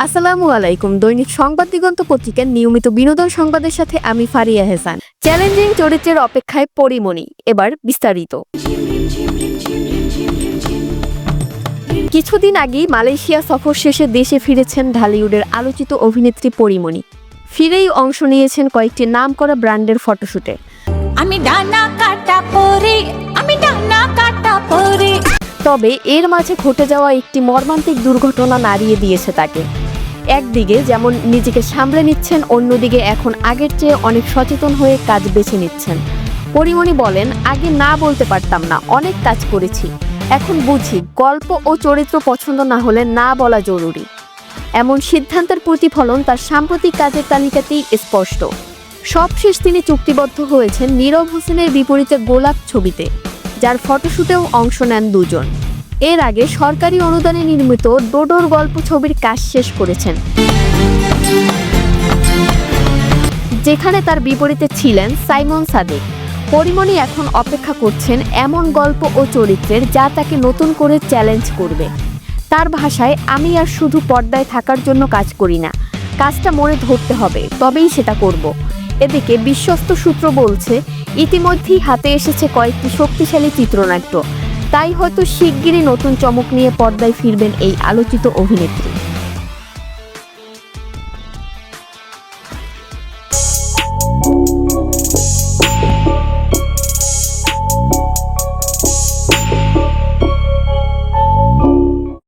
আসসালামু আলাইকুম। দৈনিক সংবাদ দিগন্ত পত্রিকার নিয়মিত বিনোদন সংবাদের সাথে আমি ফারিয়া হেসান। চ্যালেঞ্জিং চরিত্রের অপেক্ষায় পরিমণি, এবার বিস্তারিত। কিছুদিন আগেই মালয়েশিয়া সফর শেষে দেশে ফিরেছেন ঢালিউডের আলোচিত অভিনেত্রী পরিমণি। ফিরেই অংশ নিয়েছেন কয়েকটি নামকরা ব্র্যান্ডের ফটোশুটে। তবে এর মাঝে ঘটে যাওয়া একটি মর্মান্তিক দুর্ঘটনা নাড়িয়ে দিয়েছে তাকে। একদিকে যেমন নিজেকে সামলে নিচ্ছেন, অন্যদিকে এখন আগের চেয়ে অনেক সচেতন হয়ে কাজ বেছে নিচ্ছেন। পরিমণি বলেন, আগে না বলতে পারতাম না, অনেক কাজ করেছি, এখন বুঝি গল্প ও চরিত্র পছন্দ না হলে না বলা জরুরি। এমন সিদ্ধান্তের প্রতিফলন তার সাম্প্রতিক কাজের তালিকাতেই স্পষ্ট। সবশেষ তিনি চুক্তিবদ্ধ হয়েছেন নীরব হোসেনের বিপরীতে গোলাপ ছবিতে, যার ফটোশুটেও অংশ নেন দুজন। এর আগে সরকারি অনুদানে নির্মিত ডোডোর গল্প ছবির কাজ শেষ করেছেন, যেখানে তার বিপরীতে ছিলেন সাইমন সাদিক। পরিমণি এখন অপেক্ষা করছেন এমন গল্প ও চরিত্রের যা তাকে নতুন করে চ্যালেঞ্জ করবে। তার ভাষায়, আমি আর শুধু পর্দায় থাকার জন্য কাজ করি না, কাজটা মনে ধরতে হবে, তবেই সেটা করব। এদিকে বিশ্বস্ত সূত্র বলছে, ইতিমধ্যেই হাতে এসেছে কয়েকটি শক্তিশালী চিত্রনাট্য, তাই হয়তো শিগগিরই নতুন চমক নিয়ে পর্দায় ফিরবেন এই আলোচিত অভিনেত্রী।